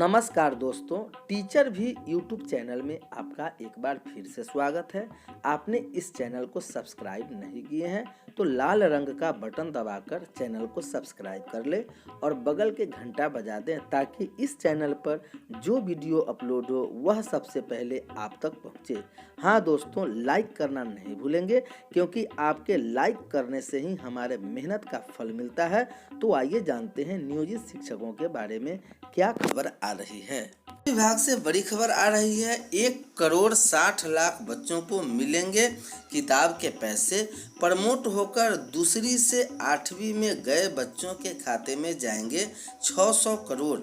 नमस्कार दोस्तों, टीचर भी यूट्यूब चैनल में आपका एक बार फिर से स्वागत है। आपने इस चैनल को सब्सक्राइब नहीं किए हैं तो लाल रंग का बटन दबाकर चैनल को सब्सक्राइब कर ले और बगल के घंटा बजा दें ताकि इस चैनल पर जो वीडियो अपलोड हो वह सबसे पहले आप तक पहुंचे। हाँ दोस्तों, लाइक करना नहीं भूलेंगे क्योंकि आपके लाइक करने से ही हमारे मेहनत का फल मिलता है। तो आइए जानते हैं नियोजित शिक्षकों के बारे में क्या खबर आ रही है। विभाग से बड़ी खबर आ रही है। 1,60,00,000 बच्चों को मिलेंगे किताब के पैसे। प्रमोट होकर दूसरी से 8वीं में गए बच्चों के खाते में जाएंगे 600 करोड़।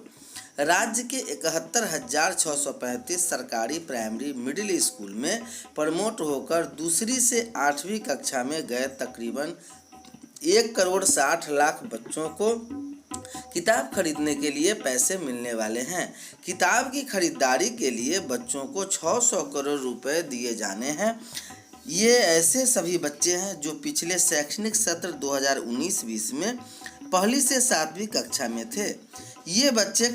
राज्य के 71,635 सरकारी प्राइमरी मिडिल स्कूल में प्रमोट होकर दूसरी से 8वीं कक्षा में गए तकरीबन 1,60,00,000 बच्चों को किताब खरीदने के लिए पैसे मिलने वाले हैं। किताब की खरीदारी के लिए बच्चों को 600 करोड़ रुपए दिए जाने हैं। ये ऐसे सभी बच्चे हैं जो पिछले शैक्षणिक सत्र 2019-20 में पहली से 7वीं कक्षा में थे। ये बच्चे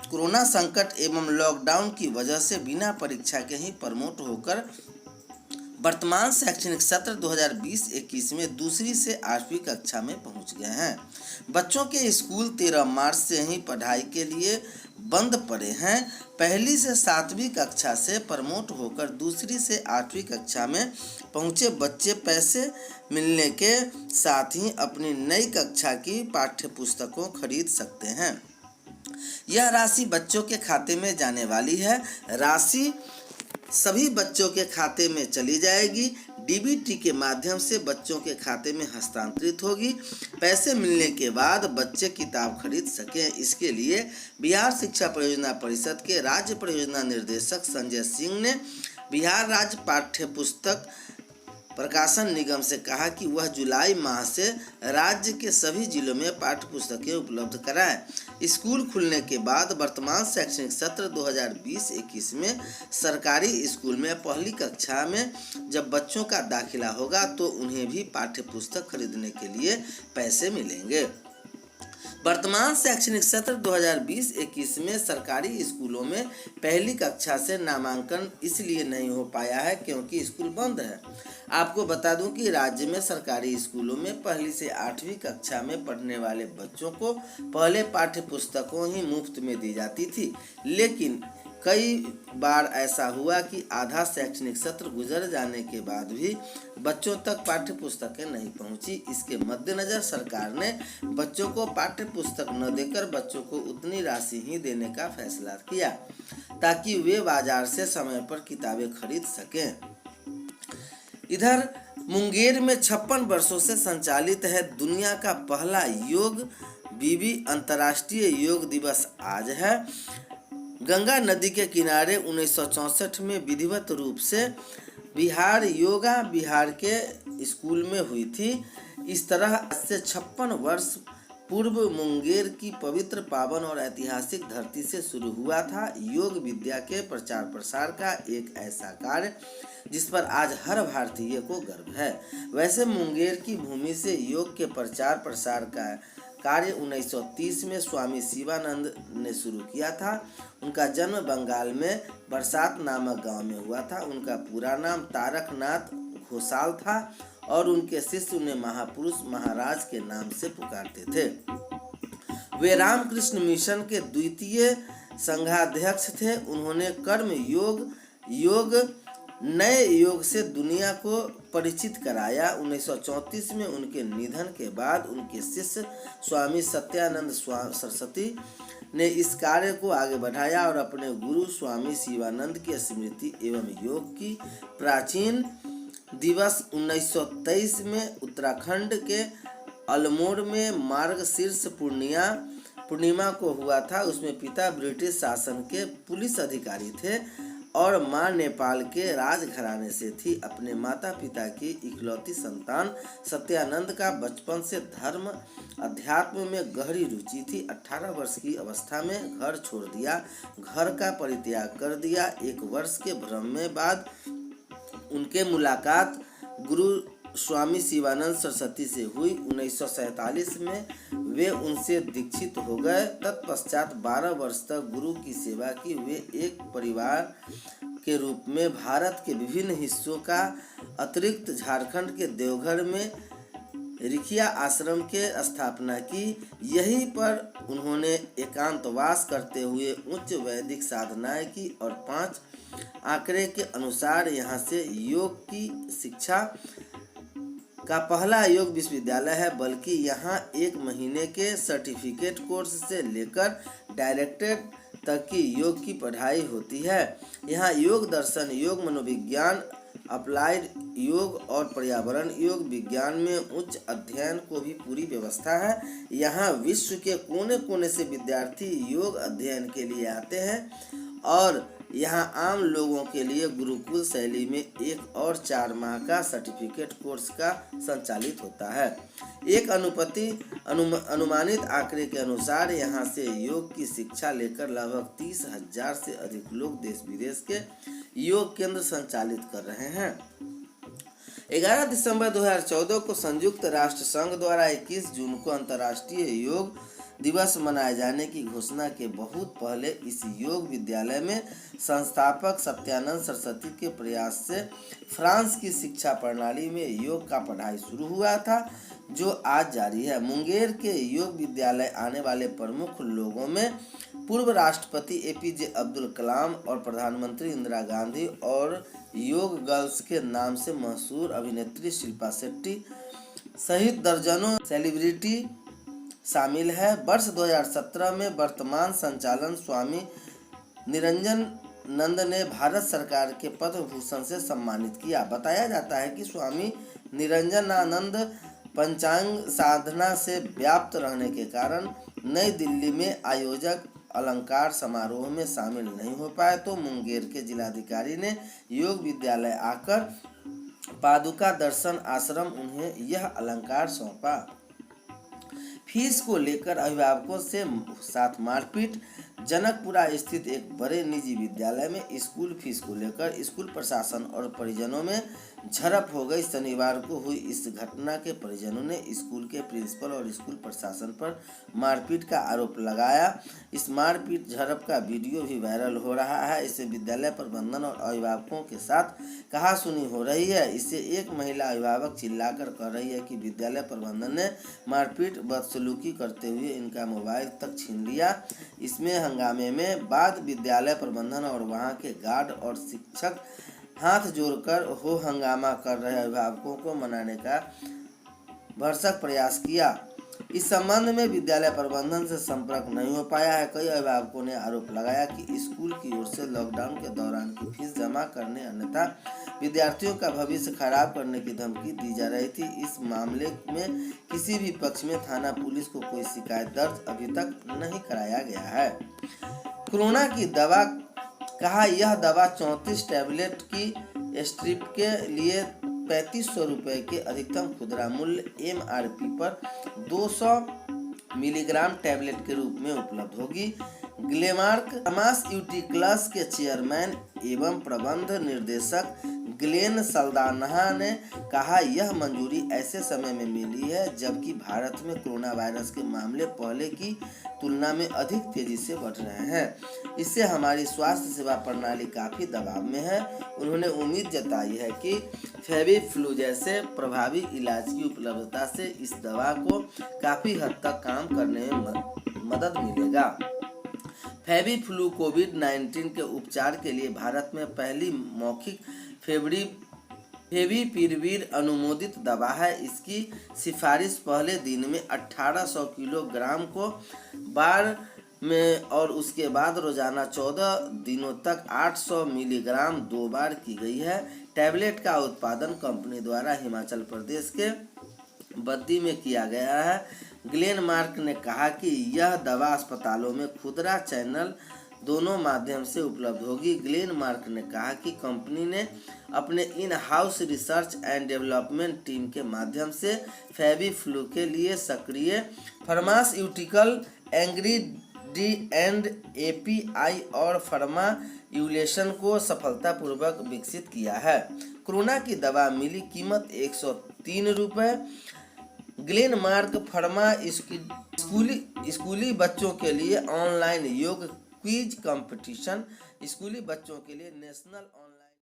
कोरोना संकट एवं लॉकडाउन की वजह से बिना परीक्षा के ही प्रमोट होकर वर्तमान शैक्षणिक सत्र 2020-21 में दूसरी से 8वीं कक्षा में पहुंच गए हैं। बच्चों के स्कूल 13 मार्च से ही पढ़ाई के लिए बंद पड़े हैं। पहली से 7वीं कक्षा से प्रमोट होकर दूसरी से 8वीं कक्षा में पहुंचे बच्चे पैसे मिलने के साथ ही अपनी नई कक्षा की पाठ्य पुस्तकों खरीद सकते हैं। यह राशि बच्चों के खाते में जाने वाली है। राशि सभी बच्चों के खाते में चली जाएगी। डीबीटी के माध्यम से बच्चों के खाते में हस्तांतरित होगी। पैसे मिलने के बाद बच्चे किताब खरीद सकें, इसके लिए बिहार शिक्षा परियोजना परिषद के राज्य परियोजना निर्देशक संजय सिंह ने बिहार राज्य पाठ्य पुस्तक प्रकाशन निगम से कहा कि वह जुलाई माह से राज्य के सभी जिलों में पाठ्य पुस्तकें उपलब्ध कराएं। स्कूल खुलने के बाद वर्तमान शैक्षणिक सत्र 2020-21 में सरकारी स्कूल में पहली कक्षा में जब बच्चों का दाखिला होगा तो उन्हें भी पाठ्य पुस्तक खरीदने के लिए पैसे मिलेंगे। वर्तमान शैक्षणिक सत्र 2020-21 में सरकारी स्कूलों में पहली कक्षा से नामांकन इसलिए नहीं हो पाया है क्योंकि स्कूल बंद है। आपको बता दूं कि राज्य में सरकारी स्कूलों में पहली से 8वीं कक्षा में पढ़ने वाले बच्चों को पहले पाठ्य पुस्तकों ही मुफ्त में दी जाती थी, लेकिन कई बार ऐसा हुआ कि आधा शैक्षणिक सत्र गुजर जाने के बाद भी बच्चों तक पाठ्य पुस्तकें नहीं पहुंची। इसके मद्देनजर सरकार ने बच्चों को पाठ्य पुस्तक न देकर बच्चों को उतनी राशि ही देने का फैसला किया ताकि वे बाजार से समय पर किताबें खरीद सकें। इधर मुंगेर में 56 वर्षों से संचालित है दुनिया का पहला योग बीबी अंतर्राष्ट्रीय योग दिवस आज है। गंगा नदी के किनारे 1964 में विधिवत रूप से बिहार के स्कूल में हुई थी। इस तरह से 56 वर्ष पूर्व मुंगेर की पवित्र, पावन और ऐतिहासिक धरती से शुरू हुआ था योग विद्या के प्रचार प्रसार का एक ऐसा कार्य जिस पर आज हर भारतीय को गर्व है। वैसे मुंगेर की भूमि से योग के प्रचार प्रसार का कार्य 1930 में स्वामी शिवानंद ने शुरू किया था। उनका जन्म बंगाल में बरसात नामक गांव में हुआ था। उनका पूरा नाम तारकनाथ घोषाल था और उनके शिष्य उन्हें महापुरुष महाराज के नाम से पुकारते थे। वे रामकृष्ण मिशन के द्वितीय संघाध्यक्ष थे। उन्होंने कर्म योग नए योग से दुनिया को परिचित कराया। 1934 में उनके निधन के बाद उनके शिष्य स्वामी सत्यानंद सरस्वती ने इस कार्य को आगे बढ़ाया और अपने गुरु स्वामी शिवानंद की स्मृति एवं योग की प्राचीन दिवस 1923 में उत्तराखंड के अल्मोड़ में मार्गशीर्ष पूर्णिमा को हुआ था। उसमें पिता ब्रिटिश शासन के पुलिस अधिकारी थे और मां नेपाल के राजघराने से थी। अपने माता पिता की इकलौती संतान सत्यानंद का बचपन से धर्म अध्यात्म में गहरी रुचि थी। 18 वर्ष की अवस्था में घर छोड़ दिया, घर का परित्याग कर दिया। 1 वर्ष के भ्रम में बाद उनके मुलाकात गुरु स्वामी शिवानंद सरस्वती से हुई। 1947 में वे उनसे दीक्षित हो गए। तत्पश्चात 12 वर्ष तक गुरु की सेवा की। वे एक परिवार के रूप में भारत के विभिन्न हिस्सों का अतिरिक्त झारखंड के देवघर में रिखिया आश्रम के स्थापना की। यहीं पर उन्होंने एकांतवास करते हुए उच्च वैदिक साधनाएं की और 5 आंकड़े के अनुसार यहाँ से योग की शिक्षा का पहला योग विश्वविद्यालय है। बल्कि यहाँ 1 महीने के सर्टिफिकेट कोर्स से लेकर डायरेक्टरेट तक की योग की पढ़ाई होती है। यहाँ योग दर्शन, योग मनोविज्ञान, अप्लाइड योग और पर्यावरण योग विज्ञान में उच्च अध्ययन को भी पूरी व्यवस्था है। यहाँ विश्व के कोने कोने से विद्यार्थी योग अध्ययन के लिए आते हैं और यहाँ आम लोगों के लिए गुरुकुल शैली में 1 और 4 माह का सर्टिफिकेट कोर्स का संचालित होता है। एक अनुमानित आंकड़े के अनुसार यहाँ से योग की शिक्षा लेकर लगभग 30,000 से अधिक लोग देश विदेश के योग केंद्र संचालित कर रहे हैं। 11 दिसंबर 2014 को संयुक्त राष्ट्र संघ द्वारा 21 जून को अंतर्राष्ट्रीय योग दिवस मनाए जाने की घोषणा के बहुत पहले इस योग विद्यालय में संस्थापक सत्यानंद सरस्वती के प्रयास से फ्रांस की शिक्षा प्रणाली में योग का पढ़ाई शुरू हुआ था, जो आज जारी है। मुंगेर के योग विद्यालय आने वाले प्रमुख लोगों में पूर्व राष्ट्रपति APJ अब्दुल कलाम और प्रधानमंत्री इंदिरा गांधी और योग गर्ल्स के नाम से मशहूर अभिनेत्री शिल्पा शेट्टी सहित दर्जनों सेलिब्रिटी शामिल है। वर्ष 2017 में वर्तमान संचालन स्वामी निरंजन नंद ने भारत सरकार के पद्म भूषण से सम्मानित किया। बताया जाता है कि स्वामी निरंजनानंद पंचांग साधना से व्याप्त रहने के कारण नई दिल्ली में आयोजक अलंकार समारोह में शामिल नहीं हो पाए, तो मुंगेर के जिलाधिकारी ने योग विद्यालय आकर पादुका दर्शन आश्रम उन्हें यह अलंकार सौंपा। फीस को लेकर अभिभावकों से साथ मारपीट। जनकपुरा स्थित एक बड़े निजी विद्यालय में स्कूल फीस को लेकर स्कूल प्रशासन और परिजनों में झड़प हो गई। शनिवार को हुई इस घटना के परिजनों ने स्कूल के प्रिंसिपल और स्कूल प्रशासन पर मारपीट का आरोप लगाया। इस मारपीट झड़प का वीडियो भी वायरल हो रहा है। इससे विद्यालय प्रबंधन और अभिभावकों के साथ कहासुनी हो रही है। इससे एक महिला अभिभावक चिल्लाकर कह रही है कि विद्यालय प्रबंधन ने मारपीट बदसलूकी करते हुए इनका मोबाइल तक छीन लिया। इसमें हंगामे में बाद विद्यालय प्रबंधन और वहां के गार्ड और शिक्षक हाथ जोड़कर हो हंगामा कर रहे अभिभावकों को मनाने का भरसक प्रयास किया। इस संबंध में विद्यालय प्रबंधन से संपर्क नहीं हो पाया है। कई अभिभावकों ने आरोप लगाया कि स्कूल की ओर से लॉकडाउन के दौरान की फीस जमा करने अन्यथा विद्यार्थियों का भविष्य खराब करने की धमकी दी जा रही थी। इस मामले में किसी भी पक्ष में थाना पुलिस को कोई शिकायत दर्ज अभी तक नहीं कराया गया है। कोरोना की दवा कहा, यह दवा 34 टैबलेट की स्ट्रिप के लिए 3500 रुपये के अधिकतम खुदरा मूल्य MRP पर 200 मिलीग्राम टैबलेट के रूप में उपलब्ध होगी। ग्लेमार्क फार्मास्यूटिकल्स के चेयरमैन एवं प्रबंध निर्देशक ग्लेन सल्दाना ने कहा, यह मंजूरी ऐसे समय में मिली है जबकि भारत में कोरोना वायरस के मामले पहले की तुलना में अधिक तेजी से बढ़ रहे हैं। इससे हमारी स्वास्थ्य सेवा प्रणाली काफी दबाव में है। उन्होंने उम्मीद जताई है कि फेविफ्लू जैसे प्रभावी इलाज की उपलब्धता से इस दवा को काफी हद तक काम करने में मदद मिलेगा। फेविफ्लू कोविड-19 के उपचार के लिए भारत में पहली मौखिक फेविपिरवीर अनुमोदित दवा है। इसकी सिफारिश पहले दिन में 1800 किलोग्राम को बार में और उसके बाद रोजाना 14 दिनों तक 800 मिलीग्राम 2 बार की गई है। टैबलेट का उत्पादन कंपनी द्वारा हिमाचल प्रदेश के बद्दी में किया गया है। ग्लेनमार्क ने कहा कि यह दवा अस्पतालों में खुदरा चैनल दोनों माध्यम से उपलब्ध होगी। ग्लेनमार्क ने कहा कि कंपनी ने अपने in house research and development team के माध्यम से फेविफ्लू के लिए सक्रिय फार्मास्यूटिकल इंग्रेडिएंट API और फॉर्मुलेशन को सफलतापूर्वक विकसित किया है। कोरोना की दवा मिली कीमत ₹3। ग्लेनमार्क फार्मा स्कूली बच्चों के लिए ऑनलाइन योग क्विज कंपटीशन। स्कूली बच्चों के लिए नेशनल